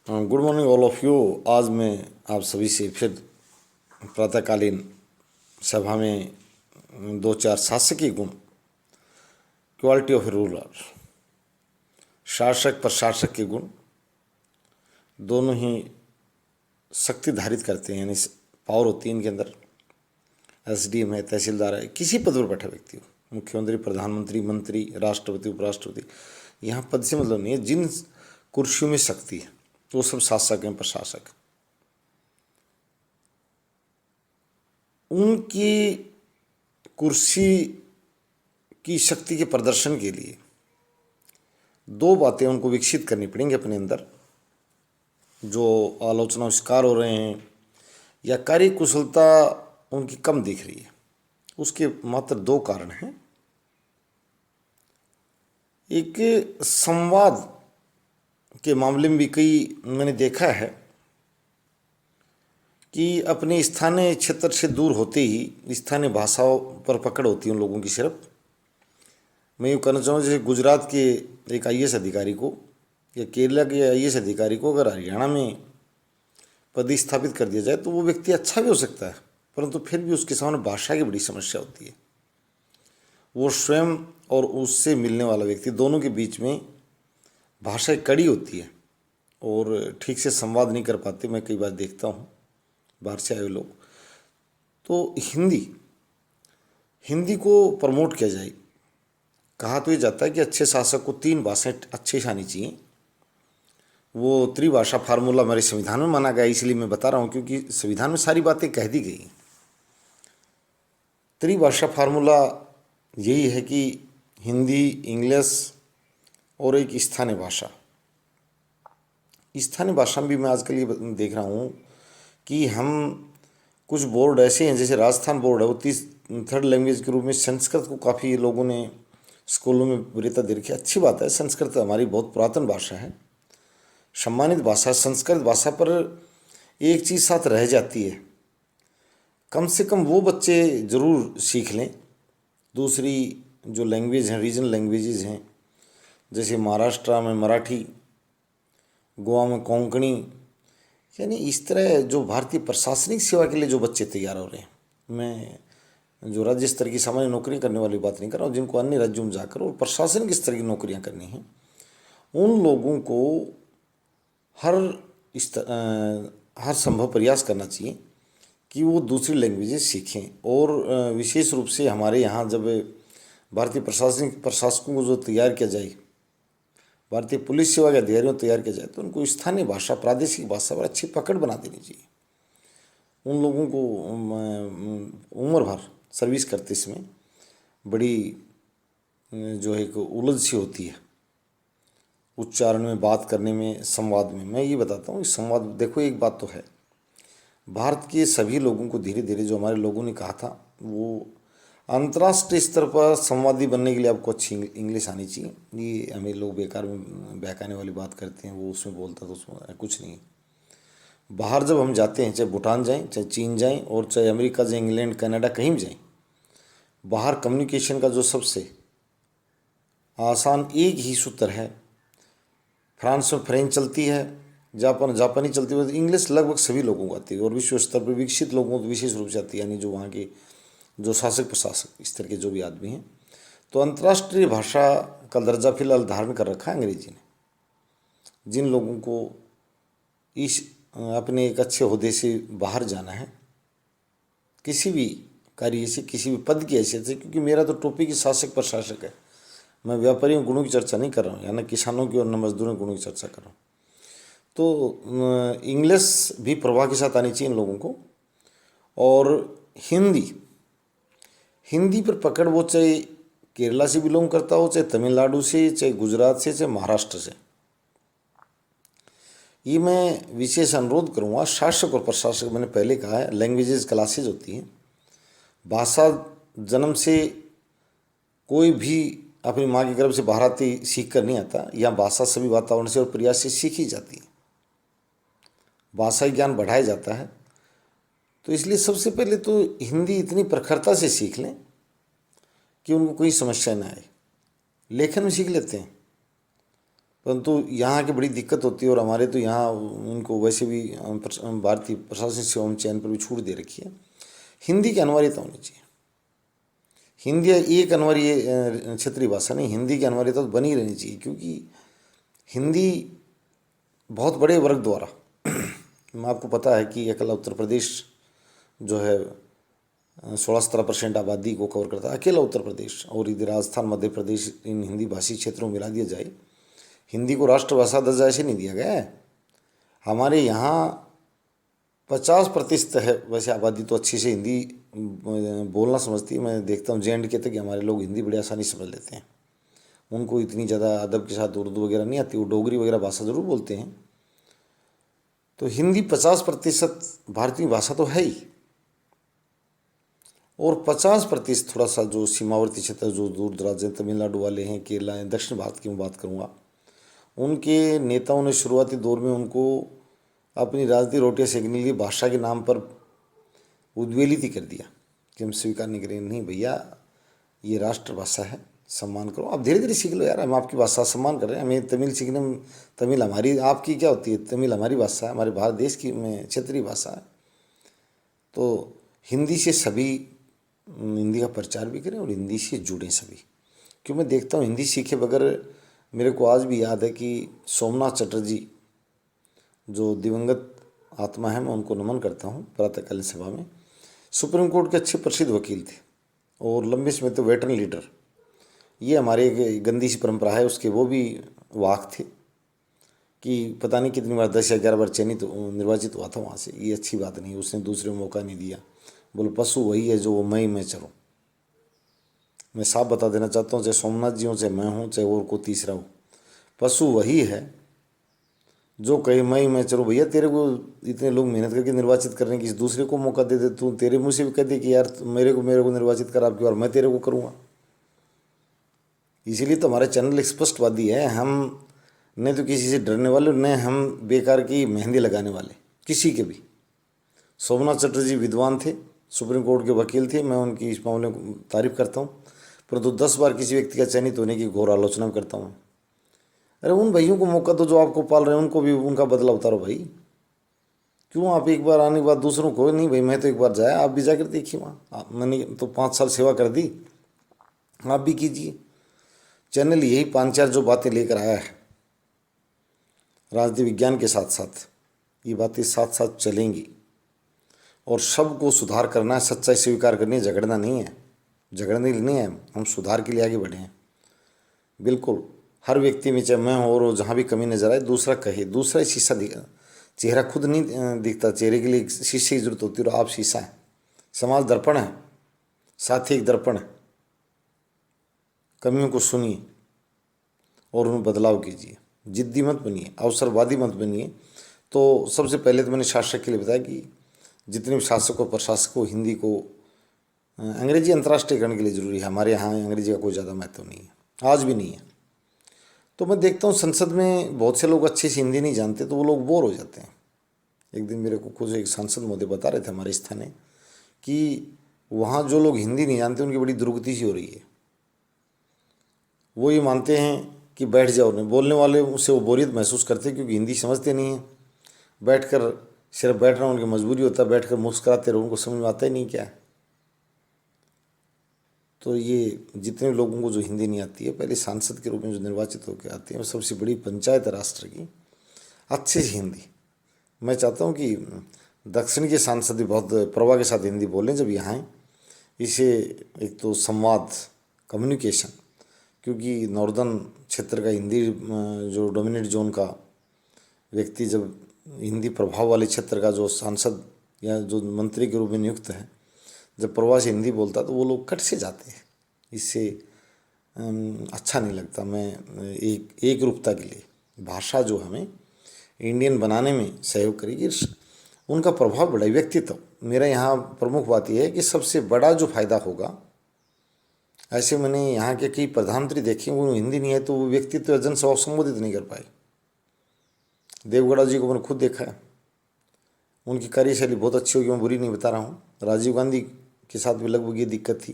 Good morning all of you. आज मैं आप सभी से फिर प्रातःकालीन सभा में दो चार शासकीय गुण, क्वालिटी ऑफ ए रूलर, शासक प्रशासक के गुण दोनों ही शक्ति धारित करते हैं, यानी पावर होती है इनके अंदर। एसडीएम है, तहसीलदार है, किसी पद पर बैठा व्यक्ति हो, मुख्यमंत्री, प्रधानमंत्री, मंत्री, राष्ट्रपति, उपराष्ट्रपति, यहाँ पद से मतलब नहीं है। जिन कुर्सियों में शक्ति है वो सब शासक हैं, प्रशासक। उनकी कुर्सी की शक्ति के प्रदर्शन के लिए दो बातें उनको विकसित करनी पड़ेंगी अपने अंदर। जो आलोचना शिकार हो रहे हैं या कार्य कुशलता उनकी कम दिख रही है, उसके मात्र दो कारण हैं। एक, संवाद के मामले में भी कई मैंने देखा है कि अपने स्थानीय क्षेत्र से दूर होते ही स्थानीय भाषाओं पर पकड़ होती है उन लोगों की। सिर्फ मैं यूँ कहना चाहूँ, जैसे गुजरात के एक आईएएस अधिकारी को या केरला के आईएएस अधिकारी को अगर हरियाणा में पदस्थापित कर दिया जाए तो वो व्यक्ति अच्छा भी हो सकता है, परंतु फिर भी उसके सामने भाषा की बड़ी समस्या होती है। वो स्वयं और उससे मिलने वाला व्यक्ति दोनों के बीच में भाषा कड़ी होती है और ठीक से संवाद नहीं कर पाते। मैं कई बार देखता हूँ बाहर से आए हुए लोग। तो हिंदी को प्रमोट किया जाए। कहा तो ये जाता है कि अच्छे शासक को तीन भाषाएं अच्छी आनी चाहिए। वो त्रिभाषा फार्मूला हमारे संविधान में माना गया, इसलिए मैं बता रहा हूँ क्योंकि संविधान में सारी बातें कह दी गई। त्रिभाषा फार्मूला यही है कि हिंदी, इंग्लिश और एक स्थानीय भाषा। स्थानीय भाषा में भी मैं आजकल ये देख रहा हूँ कि हम कुछ बोर्ड ऐसे हैं, जैसे राजस्थान बोर्ड है, वो थर्ड लैंग्वेज के रूप में संस्कृत को काफ़ी लोगों ने स्कूलों में वरीयता दे रखी है। अच्छी बात है, संस्कृत हमारी बहुत पुरातन भाषा है, सम्मानित भाषा। संस्कृत भाषा पर एक चीज़ साथ रह जाती है, कम से कम वो बच्चे ज़रूर सीख लें दूसरी जो लैंग्वेज हैं, रीजनल लैंग्वेजेज हैं, जैसे महाराष्ट्र में मराठी, गोवा में कोंकणी, यानी इस तरह जो भारतीय प्रशासनिक सेवा के लिए जो बच्चे तैयार हो रहे हैं। मैं जो राज्य स्तर की सामान्य नौकरी करने वाली बात नहीं कर रहा हूँ, जिनको अन्य राज्यों में जाकर और प्रशासनिक स्तर की नौकरियाँ करनी हैं, उन लोगों को हर संभव प्रयास करना चाहिए कि वो दूसरी लैंग्वेजेस सीखें। और विशेष रूप से हमारे यहाँ जब भारतीय प्रशासकों को जो तैयार किया जाए, भारतीय पुलिस सेवा के अधिकारियों को तैयार किया जाए, तो उनको स्थानीय भाषा, प्रादेशिक भाषा पर अच्छी पकड़ बना देनी चाहिए। उन लोगों को उम्र भर सर्विस करते समय बड़ी जो है उलझ सी होती है उच्चारण में, बात करने में, संवाद में। मैं ये बताता हूँ, इस संवाद देखो, एक बात तो है, भारत के सभी लोगों को धीरे धीरे, जो हमारे लोगों ने कहा था, वो अंतर्राष्ट्रीय स्तर पर संवादी बनने के लिए आपको अच्छी इंग्लिश आनी चाहिए। ये हमें लोग बेकार में बहकाने वाली बात करते हैं, वो उसमें बोलता तो उसमें कुछ नहीं। बाहर जब हम जाते हैं, चाहे भूटान जाएं, चाहे चीन जाएं, और चाहे अमेरिका जाएं, इंग्लैंड, कनाडा, कहीं भी जाएं, बाहर कम्युनिकेशन का जो सबसे आसान एक ही सूत्र है। फ्रांस में फ्रेंच चलती है, जापानी चलती है, इंग्लिश लगभग सभी लोगों को आती है, और विश्व स्तर पर विकसित लोगों को विशेष रूप से आती है, यानी जो वहाँ के जो शासक प्रशासक इस तरह के जो भी आदमी हैं। तो अंतर्राष्ट्रीय भाषा का दर्जा फिलहाल धारण कर रखा है अंग्रेजी ने। जिन लोगों को इस अपने एक अच्छे ओहदे से बाहर जाना है, किसी भी कार्य से, किसी भी पद की हैसियत से, क्योंकि मेरा तो टोपी की शासक प्रशासक है, मैं व्यापारियों गुणों की चर्चा नहीं कर रहा हूँ, या न किसानों की और न मजदूरों गुणों की चर्चा कर रहा हूँ। तो इंग्लिश भी प्रवाह के साथ आनी चाहिए इन लोगों को। और हिंदी पर पकड़ वो चाहे केरला से बिलोंग करता हो, चाहे तमिलनाडु से, चाहे गुजरात से, चाहे महाराष्ट्र से। ये मैं विशेष अनुरोध करूँगा शासक और प्रशासक, मैंने पहले कहा है, लैंग्वेजेस क्लासेज होती हैं। भाषा जन्म से कोई भी अपनी माँ के गर्भ से बाहर आती सीख कर नहीं आता। यहाँ भाषा सभी वातावरण से और प्रयास से सीखी जाती है, भाषाई ज्ञान बढ़ाया जाता है। तो इसलिए सबसे पहले तो हिंदी इतनी प्रखरता से सीख लें कि उनको कोई समस्या ना आए। लेखन में सीख लेते हैं, परंतु यहाँ की बड़ी दिक्कत होती है। और हमारे तो यहाँ इनको वैसे भी भारतीय प्रशासनिक सेवा चयन पर भी छूट दे रखी है। हिंदी की अनिवार्यता होनी चाहिए। हिंदी एक अनिवार्य क्षेत्रीय भाषा नहीं, हिंदी की अनिवार्यता तो बनी रहनी चाहिए, क्योंकि हिंदी बहुत बड़े वर्ग द्वारा मैं आपको पता है कि अकेला उत्तर प्रदेश जो है 16-17% आबादी को कवर करता है, अकेला उत्तर प्रदेश। और यदि राजस्थान, मध्य प्रदेश, इन हिंदी भाषी क्षेत्रों में मिला दिया जाए, हिंदी को राष्ट्रभाषा दर्जा ऐसे नहीं दिया गया है। हमारे यहाँ 50% है वैसे आबादी तो अच्छी से हिंदी बोलना समझती है। मैं देखता हूँ JNK तक हमारे लोग हिंदी बड़ी आसानी से समझ लेते हैं। उनको इतनी ज़्यादा अदब के साथ उर्दू वगैरह नहीं आती, वो डोगरी वगैरह भाषा ज़रूर बोलते हैं। तो हिंदी 50% भारतीय भाषा तो है ही, और 50% थोड़ा सा जो सीमावर्ती क्षेत्र, जो दूर दराज हैं, तमिलनाडु वाले हैं, केरला हैं, दक्षिण भारत की मैं बात करूँगा, उनके नेताओं ने शुरुआती दौर में उनको अपनी राजनीतिक रोटियां सेकने के लिए भाषा के नाम पर उद्वेलित ही कर दिया कि हम स्वीकार नहीं करेंगे। नहीं भैया, ये राष्ट्रभाषा है, सम्मान करो। आप धीरे धीरे सीख लो यार, हम आपकी भाषा सम्मान कर रहे हैं। हमें तमिल सीखने में, तमिल हमारी, आपकी क्या होती है, तमिल हमारी भाषा है, हमारे भारत देश की में क्षेत्रीय भाषा है। तो हिंदी से सभी हिंदी का प्रचार भी करें और हिंदी से जुड़ें सभी। क्यों, मैं देखता हूँ हिंदी सीखे बगैर, मेरे को आज भी याद है कि सोमनाथ चटर्जी जो दिवंगत आत्मा है, मैं उनको नमन करता हूँ, प्रातःकालीन सभा में सुप्रीम कोर्ट के अच्छे प्रसिद्ध वकील थे और लंबे समय तो वेटरन लीडर। ये हमारे एक गंदी सी परंपरा है उसके, वो भी वाक थे कि पता नहीं कितनी बार 10 या 11 बार चयनित निर्वाचित हुआ था वहाँ से। ये अच्छी बात नहीं, उसने दूसरे को मौका नहीं दिया। बोलो पशु वही है जो वो मैं चलो। मैं साफ बता देना चाहता हूँ, चाहे सोमनाथ जी हो, चाहे मैं हूँ, चाहे और कोई तीसरा हो, पशु वही है जो कहे मैं चलो। भैया तेरे को इतने लोग मेहनत करके निर्वाचित करने की, दूसरे को मौका दे दे। तू तेरे मुँह से भी कह दे कि यार मेरे को निर्वाचित कर आपकी बार, मैं तेरे को करूँगा। इसीलिए तो हमारा चैनल स्पष्टवादी है। हम न तो किसी से डरने वाले, न हम बेकार की मेहंदी लगाने वाले किसी के भी। सोमनाथ चटर्जी विद्वान थे, सुप्रीम कोर्ट के वकील थे, मैं उनकी इस मामले में तारीफ करता हूँ। परंतु 10 बार किसी व्यक्ति का चयनित होने की घोर आलोचना करता हूँ। अरे उन भाइयों को मौका दो जो आपको पाल रहे हैं, उनको भी उनका बदला उतारो भाई। क्यों आप एक बार आने के बाद दूसरों को नहीं, भाई मैं तो एक बार जाया, आप भी जाकर देखिए वहाँ। मैंने तो 5 साल सेवा कर दी, आप भी कीजिए। चैनल यही 5-4 जो बातें लेकर आया है, राजनीति विज्ञान के साथ साथ ये बातें साथ साथ चलेंगी। और सबको सुधार करना है, सच्चाई स्वीकार करनी है, झगड़ना नहीं है। झगड़ने नहीं है, हम सुधार के लिए आगे बढ़े हैं। बिल्कुल हर व्यक्ति में, चाहे मैं हो और जहाँ भी कमी नजर आए, दूसरा कहे। दूसरा ही शीशा दिखा, चेहरा खुद नहीं दिखता, चेहरे के लिए शीशे की जरूरत होती है। और आप शीशा है, समाज दर्पण है, साथ ही एक दर्पण है। कमियों को सुनिए और उनमें बदलाव कीजिए। जिद्दी मत बनिए, अवसरवादी मत बनिए। तो सबसे पहले तो मैंने शासक के लिए बताया कि जितने भी शासक और प्रशासक को हिंदी को, अंग्रेजी अंतर्राष्ट्रीयकरण के लिए ज़रूरी है। हमारे यहाँ अंग्रेजी का कोई ज़्यादा महत्व नहीं है, आज भी नहीं है। तो मैं देखता हूँ संसद में बहुत से लोग अच्छे से हिंदी नहीं जानते, तो वो लोग बोर हो जाते हैं। एक दिन मेरे को खुद एक सांसद महोदय बता रहे थे हमारे स्थानीय कि वहाँ जो लोग हिंदी नहीं जानते उनकी बड़ी दुर्गति सी हो रही है। वो ये मानते हैं कि बैठ जाओ, नहीं बोलने वाले उससे वो बोरियत महसूस करते हैं, क्योंकि हिंदी समझते नहीं हैं। बैठकर सिर्फ बैठना उनकी मजबूरी होता है, बैठकर मुस्कुराते रहो, उनको समझ में आता ही नहीं क्या है। तो ये जितने लोगों को जो हिंदी नहीं आती है, पहले सांसद के रूप में जो निर्वाचित होकर आते हैं, वो सबसे बड़ी पंचायत है राष्ट्र की, अच्छे से हिंदी। मैं चाहता हूँ कि दक्षिण के सांसद भी बहुत प्रवाह के साथ हिंदी बोलें जब यहाँ आएँ। इसे एक तो संवाद, कम्युनिकेशन, क्योंकि नॉर्दर्न क्षेत्र का हिंदी जो डोमिनेट जोन का व्यक्ति, जब हिंदी प्रभाव वाले क्षेत्र का जो सांसद या जो मंत्री के रूप में नियुक्त है, जब प्रवाह से हिंदी बोलता तो वो लोग कट से जाते हैं। इससे अच्छा नहीं लगता। मैं एक रूपता के लिए भाषा जो हमें इंडियन बनाने में सहयोग करेगी, उनका प्रभाव बढ़े। व्यक्तित्व मेरा यहाँ प्रमुख बात यह है कि सबसे बड़ा जो फायदा होगा, ऐसे मैंने यहाँ के कई प्रधानमंत्री देखे, वो हिंदी नहीं है तो वो व्यक्तित्व जनसभा संबोधित नहीं कर पाए। देवगौड़ा जी को मैंने खुद देखा है, उनकी कार्यशैली बहुत अच्छी होगी, मैं बुरी नहीं बता रहा हूँ। राजीव गांधी के साथ भी लगभग ये दिक्कत थी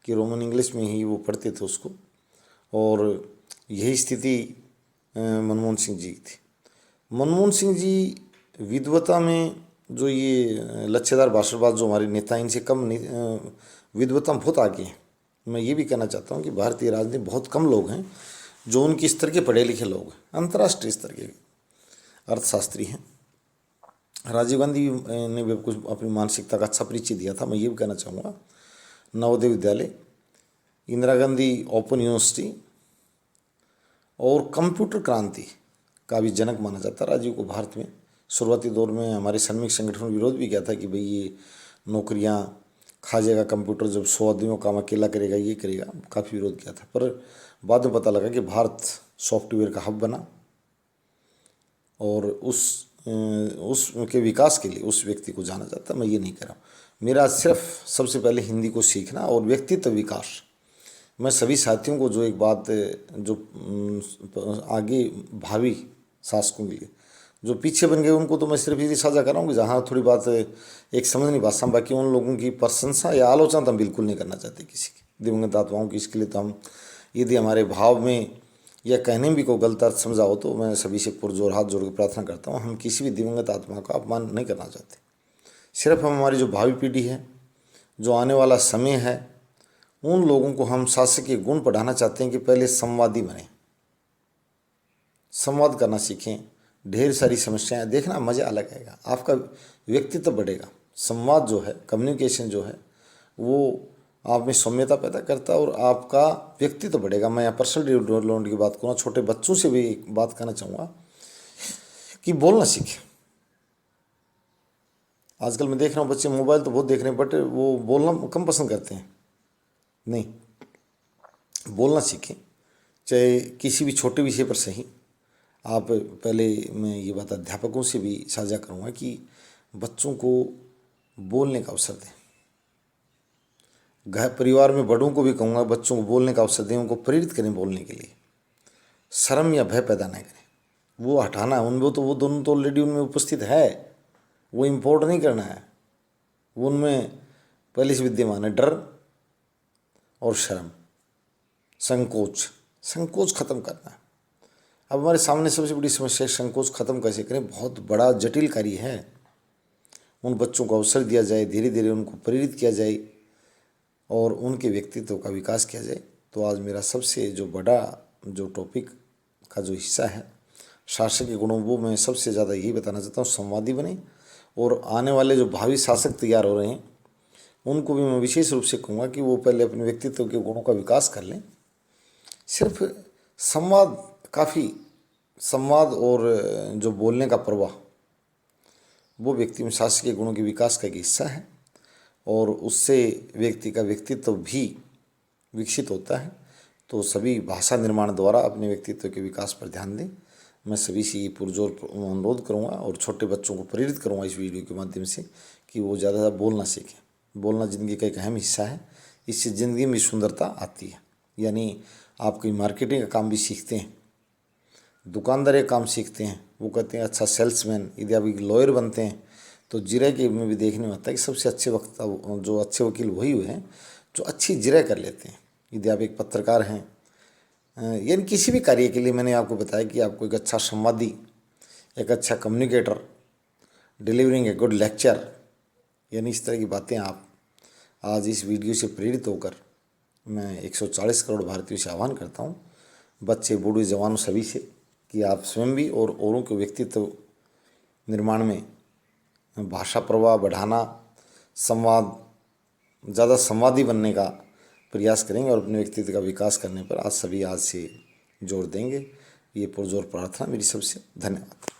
कि रोमन इंग्लिश में ही वो पढ़ते थे उसको, और यही स्थिति मनमोहन सिंह जी की थी। मनमोहन सिंह जी विद्वता में जो ये लच्छेदार भाषणबाज जो हमारे नेता हैं, इनसे कम विद्वता में बहुत आगे हैं। मैं ये भी कहना चाहता हूँ कि भारतीय राजनीति में बहुत कम लोग हैं जो उनके स्तर के पढ़े लिखे लोग हैं, अंतर्राष्ट्रीय स्तर के अर्थशास्त्री हैं। राजीव गांधी ने भी कुछ अपनी मानसिकता का अच्छा परिचय दिया था। मैं ये भी कहना चाहूँगा नवोदय विद्यालय, इंदिरा गांधी ओपन यूनिवर्सिटी और कंप्यूटर क्रांति का भी जनक माना जाता है राजीव को भारत में। शुरुआती दौर में हमारे श्रमिक संगठन ने विरोध भी किया था कि भाई ये नौकरियां खा जाएगा कंप्यूटर, जब 100 आदमियों का काम अकेला करेगा, ये करेगा, काफ़ी विरोध किया था। पर बाद में पता लगा कि भारत सॉफ्टवेयर का हब बना और उसके विकास के लिए उस व्यक्ति को जाना जाता है। मैं ये नहीं कह रहा हूँ, मेरा सिर्फ सबसे पहले हिंदी को सीखना और व्यक्तित्व विकास। मैं सभी साथियों को जो एक बात जो आगे भावी शासकों के लिए जो पीछे बन गए उनको तो मैं सिर्फ ये साझा कर रहा हूँ कि जहाँ थोड़ी बात एक समझ नहीं पाता, बाकी उन लोगों की प्रशंसा या आलोचना तो हम बिल्कुल नहीं करना चाहते किसी की, दिवंगत आत्माओं की। इसके लिए तो हम यदि हमारे भाव में या कहने में भी कोई गलत अर्थ समझाओ तो मैं सभी से पुरजोर हाथ जोड़ के प्रार्थना करता हूँ, हम किसी भी दिवंगत आत्मा का अपमान नहीं करना चाहते। सिर्फ हम हमारी जो भावी पीढ़ी है, जो आने वाला समय है, उन लोगों को हम शासकीय गुण पढ़ाना चाहते हैं कि पहले संवादी बने, संवाद करना सीखें। ढेर सारी समस्याएं देखना, मज़ा अलग आएगा, आपका व्यक्तित्व बढ़ेगा। संवाद जो है, कम्युनिकेशन जो है, वो आप में सौम्यता पैदा करता है और आपका व्यक्तित्व बढ़ेगा। मैं यहाँ पर्सनल डेवलपमेंट की बात करूँ, छोटे बच्चों से भी एक बात कहना चाहूँगा कि बोलना सीखें। आजकल मैं देख रहा हूँ बच्चे मोबाइल तो बहुत देख रहे हैं, बट वो बोलना कम पसंद करते हैं। नहीं, बोलना सीखें, चाहे किसी भी छोटे विषय पर सही। आप पहले मैं ये बात अध्यापकों से भी साझा करूँगा कि बच्चों को बोलने का अवसर दें। घर परिवार में बड़ों को भी कहूँगा बच्चों को बोलने का अवसर दें, उनको प्रेरित करें बोलने के लिए। शर्म या भय पैदा नहीं करें, वो हटाना है उनमें, तो वो दोनों तो ऑलरेडी उनमें उपस्थित है, वो इम्पोर्ट नहीं करना है। वो उनमें पहले से विद्यमान है, डर और शर्म, संकोच खत्म करना है। अब हमारे सामने सबसे बड़ी समस्या है संकोच खत्म कैसे करें, बहुत बड़ा जटिल कार्य है। उन बच्चों को अवसर दिया जाए, धीरे धीरे उनको प्रेरित किया जाए और उनके व्यक्तित्व का विकास किया जाए। तो आज मेरा सबसे जो बड़ा जो टॉपिक का जो हिस्सा है शासक के गुणों, वो मैं सबसे ज़्यादा यही बताना चाहता हूँ, संवादी बने। और आने वाले जो भावी शासक तैयार हो रहे हैं उनको भी मैं विशेष रूप से कहूँगा कि वो पहले अपने व्यक्तित्व के गुणों का विकास कर लें। सिर्फ संवाद काफ़ी, संवाद और जो बोलने का प्रवाह, वो व्यक्ति में शासकीय गुणों के विकास का एक हिस्सा है और उससे व्यक्ति का व्यक्तित्व भी विकसित होता है। तो सभी भाषा निर्माण द्वारा अपने व्यक्तित्व के विकास पर ध्यान दें। मैं सभी से ये पुरजोर अनुरोध करूँगा और छोटे बच्चों को प्रेरित करूँगा इस वीडियो के माध्यम से कि वो ज़्यादा बोलना सीखें। बोलना ज़िंदगी का एक अहम हिस्सा है, इससे ज़िंदगी में सुंदरता आती है। यानी आप कोई मार्केटिंग का काम भी सीखते हैं, दुकानदार एक काम सीखते हैं, वो कहते हैं अच्छा सेल्समैन, यदि आप एक लॉयर बनते हैं तो जिरह के में भी देखने में आता है कि सबसे अच्छे वक्त जो अच्छे वकील वही हुए हैं जो अच्छी जिरह कर लेते हैं। यदि आप एक पत्रकार हैं, यानी किसी भी कार्य के लिए मैंने आपको बताया कि आपको एक अच्छा संवादी, एक अच्छा communicator, delivering a good lecture, यानी इस तरह की बातें आप आज इस वीडियो से प्रेरित होकर मैं 140 करोड़ भारतीयों से आह्वान करता हूँ, बच्चे बूढ़े जवानों सभी से, कि आप स्वयं भी और औरों के व्यक्तित्व निर्माण में भाषा प्रवाह बढ़ाना, संवाद, ज़्यादा संवादी बनने का प्रयास करेंगे और अपने व्यक्तित्व का विकास करने पर आज से जोर देंगे। ये पुरजोर प्रार्थना मेरी सबसे। धन्यवाद।